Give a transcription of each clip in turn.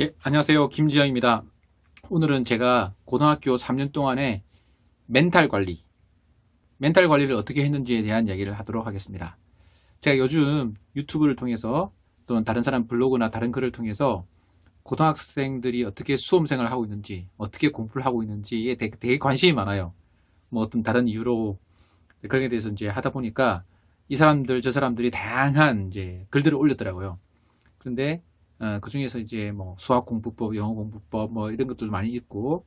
예, 안녕하세요. 김지영입니다. 오늘은 제가 고등학교 3년 동안의 멘탈 관리를 어떻게 했는지에 대한 이야기를 하도록 하겠습니다. 제가 요즘 유튜브를 통해서 또는 다른 사람 블로그나 다른 글을 통해서 고등학생들이 어떻게 수험생활을 하고 있는지, 어떻게 공부를 하고 있는지에 되게 관심이 많아요. 뭐 어떤 다른 이유로 그런 게 대해서 이제 하다 보니까 이 사람들, 저 사람들이 다양한 이제 글들을 올렸더라고요. 그런데 그 중에서 이제 뭐 수학 공부법, 영어 공부법 뭐 이런 것들도 많이 있고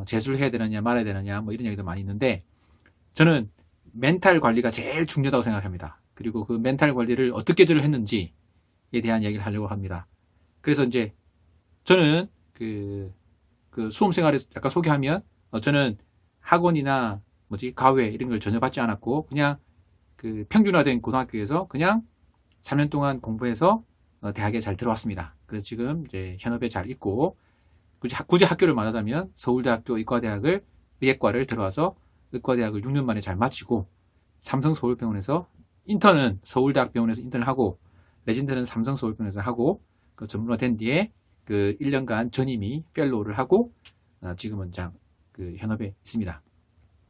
재수를 해야 되느냐 말아야 되느냐 뭐 이런 얘기도 많이 있는데 저는 멘탈 관리가 제일 중요하다고 생각합니다. 그리고 그 멘탈 관리를 어떻게 저를 했는지에 대한 이야기를 하려고 합니다. 그래서 이제 저는 그 수험 생활을 약간 소개하면 저는 학원이나 뭐지 과외 이런 걸 전혀 받지 않았고 그냥 그 평균화된 고등학교에서 그냥 3년 동안 공부해서 대학에 잘 들어왔습니다. 그래서 지금 이제 현업에 잘 있고 굳이 학교를 말하자면 서울대학교 의과대학을 의예과를 들어와서 의과대학을 6년 만에 잘 마치고 삼성서울병원에서 인턴은 서울대학병원에서 인턴을 하고 레진트는 삼성서울병원에서 하고 그 전문화된 뒤에 그 1년간 전임의 펠로우를 하고 지금은 그 현업에 있습니다.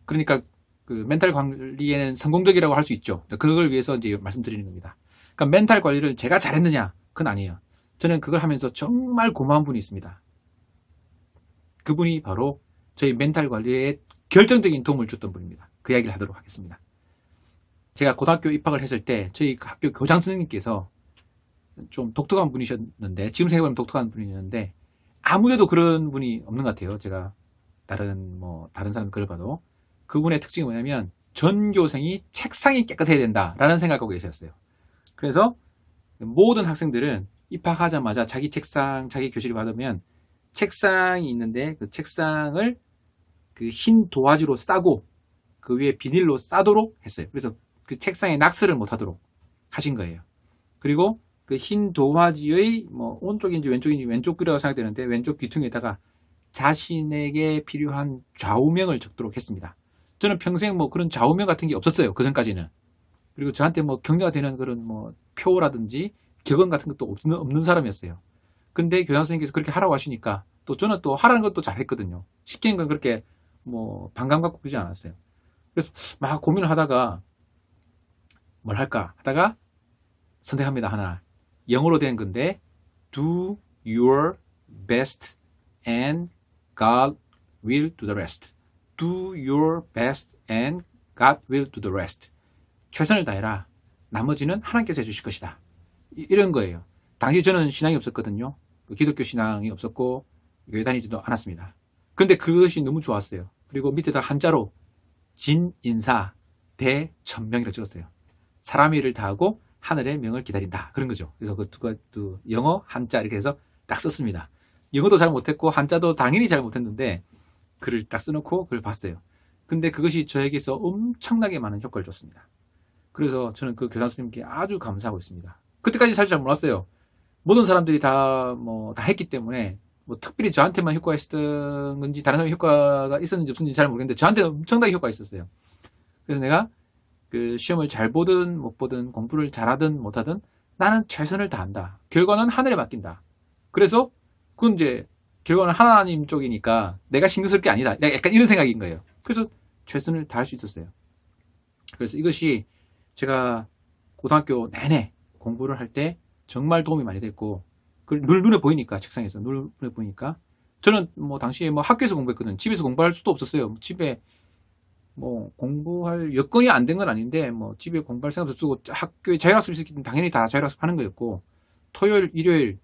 그러니까 그 멘탈 관리에는 성공적이라고 할 수 있죠. 그걸 위해서 이제 말씀드리는 겁니다. 그러니까 멘탈 관리를 제가 잘했느냐? 그건 아니에요. 저는 그걸 하면서 정말 고마운 분이 있습니다. 그분이 바로 저희 멘탈 관리에 결정적인 도움을 줬던 분입니다. 그 이야기를 하도록 하겠습니다. 제가 고등학교 입학을 했을 때 저희 학교 교장 선생님께서 좀 독특한 분이셨는데 지금 생각해보면 독특한 분이셨는데 아무데도 그런 분이 없는 것 같아요. 제가 다른 사람 글을 봐도 그분의 특징이 뭐냐면 전교생이 책상이 깨끗해야 된다라는 생각하고 계셨어요. 그래서 모든 학생들은 입학하자마자 자기 책상, 자기 교실을 받으면 책상이 있는데 그 책상을 그 흰 도화지로 싸고 그 위에 비닐로 싸도록 했어요. 그래서 그 책상에 낙서를 못하도록 하신 거예요. 그리고 그 흰 도화지의 뭐 오른쪽인지 왼쪽인지 왼쪽 귀라고 생각되는데 왼쪽 귀퉁이에다가 자신에게 필요한 좌우명을 적도록 했습니다. 저는 평생 뭐 그런 좌우명 같은 게 없었어요. 그 전까지는. 그리고 저한테 뭐 격려가 되는 그런 뭐 표라든지 격언 같은 것도 없는 사람이었어요. 근데 교장 선생님께서 그렇게 하라고 하시니까 또 저는 또 하라는 것도 잘했거든요. 시키는 건 그렇게 뭐 반감 갖고 그러지 않았어요. 그래서 막 고민을 하다가 뭘 할까 하다가 선택합니다. 하나. 영어로 된 건데 do your best and God will do the rest. do your best and God will do the rest. 최선을 다해라. 나머지는 하나님께서 해주실 것이다. 이런 거예요. 당시 저는 신앙이 없었거든요. 기독교 신앙이 없었고 교회 다니지도 않았습니다. 근데 그것이 너무 좋았어요. 그리고 밑에다 한자로 진인사 대천명이라고 찍었어요. 사람의 일을 다하고 하늘의 명을 기다린다. 그런 거죠. 그래서 그 영어 한자 이렇게 해서 딱 썼습니다. 영어도 잘 못했고 한자도 당연히 잘 못했는데 글을 딱 써놓고 그걸 봤어요. 근데 그것이 저에게서 엄청나게 많은 효과를 줬습니다. 그래서 저는 그 교장 선생님께 아주 감사하고 있습니다. 그때까지 사실 잘 몰랐어요. 모든 사람들이 다 했기 때문에 뭐 특별히 저한테만 효과가 있었던 건지 다른 사람이 효과가 있었는지 없었는지 잘 모르겠는데 저한테는 엄청나게 효과가 있었어요. 그래서 내가 그 시험을 잘 보든 못 보든 공부를 잘하든 못하든 나는 최선을 다한다. 결과는 하늘에 맡긴다. 그래서 그건 이제 결과는 하나님 쪽이니까 내가 신경 쓸 게 아니다. 약간 이런 생각인 거예요. 그래서 최선을 다할 수 있었어요. 그래서 이것이 제가 고등학교 내내 공부를 할 때 정말 도움이 많이 됐고 눈에 보이니까 책상에서 눈에 보이니까 저는 뭐 당시에 뭐 학교에서 공부했거든. 집에서 공부할 수도 없었어요. 집에 뭐 공부할 여건이 안 된 건 아닌데 뭐 집에 공부할 생각도 없고 학교에 자율학습이 있었기 때문에 당연히 다 자율학습 하는 거였고 토요일, 일요일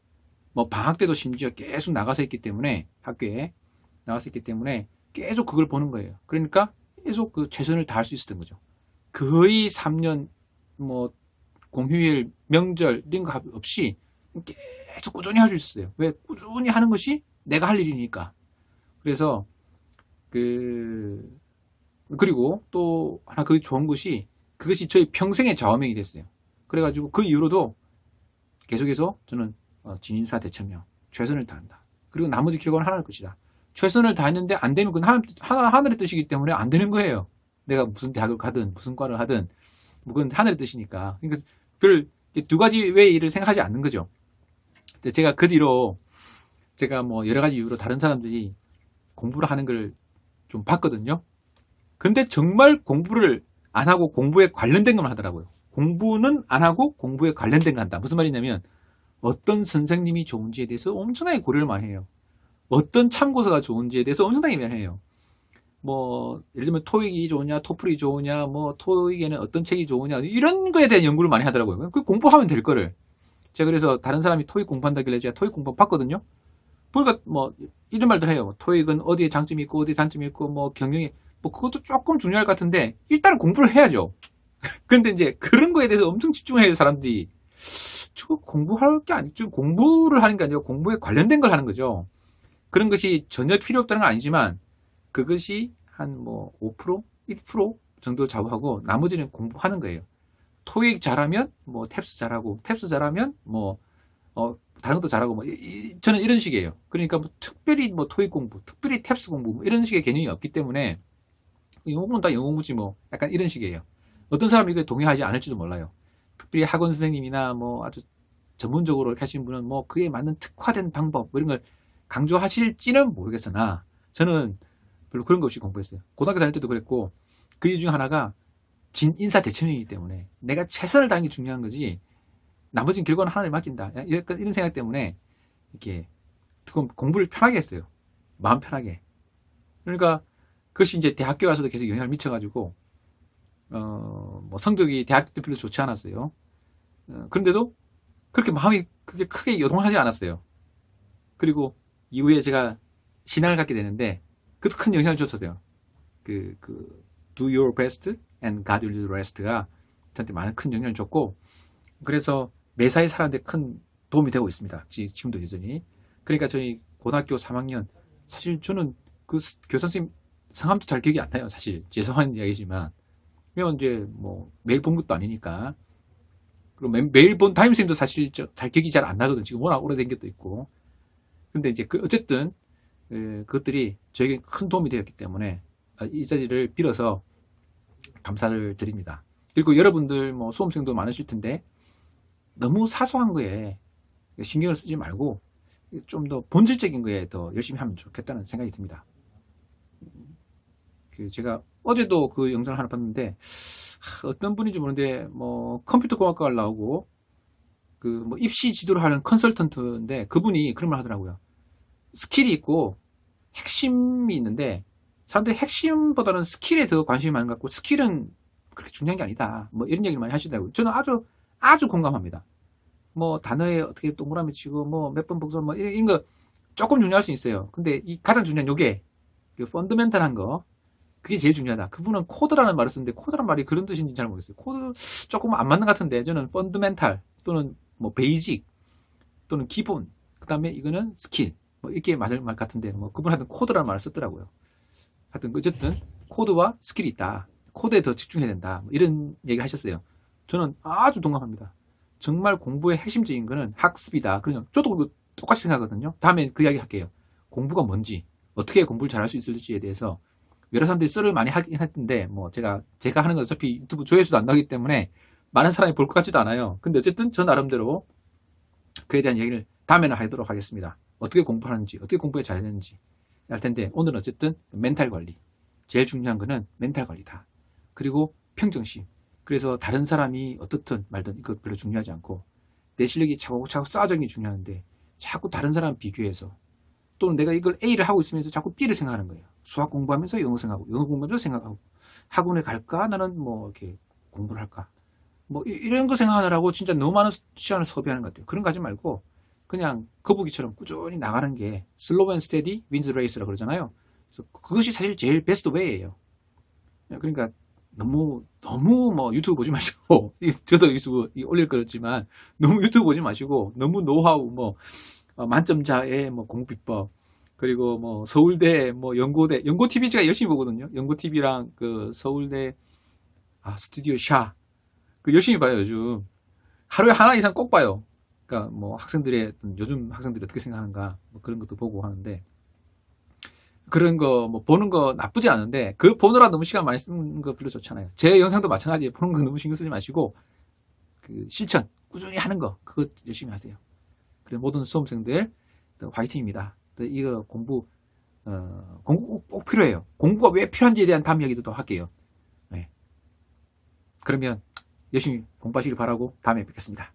뭐 방학 때도 심지어 계속 나가서 있기 때문에 학교에 나가서 있기 때문에 계속 그걸 보는 거예요. 그러니까 계속 그 최선을 다할 수 있었던 거죠. 거의 3년 뭐 공휴일, 명절 이런 거 없이 계속 꾸준히 할 수 있었어요. 왜? 꾸준히 하는 것이 내가 할 일이니까. 그래서 그리고 또 하나 그게 좋은 것이 그것이 저희 평생의 좌우명이 됐어요. 그래가지고 그 이후로도 계속해서 저는 진인사 대천명 최선을 다한다. 그리고 나머지 결과는 하나일 것이다. 최선을 다했는데 안 되면 그건 하늘의 뜻이기 때문에 안 되는 거예요. 내가 무슨 대학을 가든 무슨 과를 하든 그건 하늘의 뜻이니까. 그러니까 별 두 가지 외의 일을 생각하지 않는 거죠. 제가 그 뒤로 제가 뭐 여러 가지 이유로 다른 사람들이 공부를 하는 걸 좀 봤거든요. 근데 정말 공부를 안 하고 공부에 관련된 것만 하더라고요. 공부는 안 하고 공부에 관련된 거 한다. 무슨 말이냐면 어떤 선생님이 좋은지에 대해서 엄청나게 고려를 많이 해요. 어떤 참고서가 좋은지에 대해서 엄청나게 많이 해요. 뭐 예를 들면 토익이 좋으냐, 토플이 좋으냐, 뭐 토익에는 어떤 책이 좋으냐 이런 거에 대한 연구를 많이 하더라고요. 그 공부하면 될 거를. 제가 그래서 다른 사람이 토익 공부한다길래 제가 토익 공부 봤거든요. 그러니까 뭐 이런 말들 해요. 토익은 어디에 장점이 있고 어디에 단점이 있고 뭐 경영이 뭐 그것도 조금 중요할 것 같은데 일단은 공부를 해야죠. 근데 이제 그런 거에 대해서 엄청 집중해요 사람들이. 저 공부할 게 아니죠. 공부를 하는 게 아니라 공부에 관련된 걸 하는 거죠. 그런 것이 전혀 필요 없다는 건 아니지만 그것이 한 뭐 5%, 1% 정도 좌우하고 나머지는 공부하는 거예요. 토익 잘하면 뭐 탭스 잘하고 탭스 잘하면 뭐 다른 것도 잘하고 뭐 저는 이런 식이에요. 그러니까 뭐 특별히 뭐 토익 공부, 특별히 탭스 공부 뭐 이런 식의 개념이 없기 때문에 영어 공부는 다 영어 공부지 뭐 약간 이런 식이에요. 어떤 사람이 이거에 동의하지 않을지도 몰라요. 특별히 학원 선생님이나 뭐 아주 전문적으로 이렇게 하시는 분은 뭐 그에 맞는 특화된 방법 뭐 이런 걸 강조하실지는 모르겠으나 저는 별로 그런 거 없이 공부했어요. 고등학교 다닐 때도 그랬고 그 이유 중 하나가 인사 대천이기 때문에 내가 최선을 다하는 게 중요한 거지 나머지는 결과는 하나님에 맡긴다. 이런 생각 때문에 이렇게 공부를 편하게 했어요. 마음 편하게. 그러니까 그것이 이제 대학교 와서도 계속 영향을 미쳐가지고 뭐 성적이 대학교 때 별로 좋지 않았어요. 그런데도 그렇게 마음이 그렇게 크게 요동하지 않았어요. 그리고 이후에 제가 신앙을 갖게 되는데 그것도 큰 영향을 줬었어요. 그 Do Your Best and God Will Do the Rest가 저한테 많은 큰 영향을 줬고 그래서 매사에 사는데 큰 도움이 되고 있습니다. 지금도 여전히. 그러니까 저희 고등학교 3학년 사실 저는 그 교사 선생님 성함도 잘 기억이 안 나요. 사실 죄송한 이야기지만 왜냐면 이제 뭐 매일 본 것도 아니니까 그리고 매일 본 담임선생님도 사실 잘 기억이 잘 안 나거든. 지금 워낙 오래된 것도 있고 근데 이제 어쨌든 그것들이 저에게 큰 도움이 되었기 때문에 이 자리를 빌어서 감사를 드립니다. 그리고 여러분들 뭐 수험생도 많으실 텐데 너무 사소한 거에 신경을 쓰지 말고 좀 더 본질적인 거에 더 열심히 하면 좋겠다는 생각이 듭니다. 제가 어제도 그 영상을 하나 봤는데 어떤 분인지 모르는데 뭐 컴퓨터 공학과를 나오고 그 뭐 입시 지도를 하는 컨설턴트인데 그분이 그런 말 하더라고요. 스킬이 있고 핵심이 있는데 사람들이 핵심보다는 스킬에 더 관심이 많은 것 같고 스킬은 그렇게 중요한 게 아니다. 뭐 이런 얘기를 많이 하시더라고요. 저는 아주 공감합니다. 뭐 단어에 어떻게 동그라미 치고 뭐 몇 번 복수 뭐 이런 거 조금 중요할 수 있어요. 근데 이 가장 중요한 요게 그 펀더멘탈한 거 그게 제일 중요하다. 그분은 코드라는 말을 쓰는데 코드라는 말이 그런 뜻인지 잘 모르겠어요. 코드 조금 안 맞는 것 같은데 저는 펀더멘탈 또는 뭐 베이직 또는 기본 그 다음에 이거는 스킬 뭐 이렇게 맞을 말 같은데 뭐 그분 하여튼 코드라는 말을 썼더라고요. 하여튼 어쨌든 코드와 스킬이 있다. 코드에 더 집중해야 된다. 뭐 이런 얘기 하셨어요. 저는 아주 동감합니다. 정말 공부의 핵심적인 거는 학습이다. 그냥 저도 그거 똑같이 생각하거든요. 다음에 그 이야기 할게요. 공부가 뭔지 어떻게 공부를 잘할 수 있을지에 대해서 여러 사람들이 썰을 많이 하긴 했는데 뭐 제가 하는 건 어차피 유튜브 조회수도 안 나오기 때문에 많은 사람이 볼 것 같지도 않아요. 근데 어쨌든 저 나름대로 그에 대한 얘기를 다음에는 하도록 하겠습니다. 어떻게 공부하는지 어떻게 공부에 잘했는지 할 텐데 오늘은 어쨌든 멘탈 관리 제일 중요한 거는 멘탈 관리다. 그리고 평정심. 그래서 다른 사람이 어떻든 말든 이거 별로 중요하지 않고 내 실력이 차곡차곡 쌓아져는 게 중요한데 자꾸 다른 사람 비교해서 또는 내가 이걸 A를 하고 있으면서 자꾸 B를 생각하는 거예요. 수학 공부하면서 영어 생각하고 영어 공부하면서 생각하고 학원에 갈까? 나는 뭐 이렇게 공부를 할까? 뭐 이런 거 생각하느라고 진짜 너무 많은 시간을 소비하는 것 같아요. 그런 거 하지 말고 그냥 거북이처럼 꾸준히 나가는 게 슬로우 앤 스테디 윈즈 레이스라고 그러잖아요. 그래서 그것이 사실 제일 베스트 웨이예요. 그러니까 너무 뭐 유튜브 보지 마시고 저도 유튜브 올릴 거였지만 너무 유튜브 보지 마시고 너무 노하우 뭐 만점자의 뭐 공부비법 그리고 뭐 서울대 뭐 연고 TV 제가 열심히 보거든요. 연고 TV랑 그 서울대 스튜디오 샤 그 열심히 봐요. 요즘 하루에 하나 이상 꼭 봐요. 그러니까 뭐 학생들의 요즘 학생들이 어떻게 생각하는가 뭐 그런 것도 보고 하는데 그런 거 뭐 보는 거 나쁘지 않은데 그 보느라 너무 시간 많이 쓰는 거 별로 좋지 않아요. 제 영상도 마찬가지예요. 보는 거 너무 신경 쓰지 마시고 그 실천 꾸준히 하는 거 그거 열심히 하세요. 그래 모든 수험생들 화이팅입니다. 이거 공부 꼭 필요해요. 공부가 왜 필요한지에 대한 다음 이야기도 또 할게요. 네. 그러면 열심히 공부하시길 바라고 다음에 뵙겠습니다.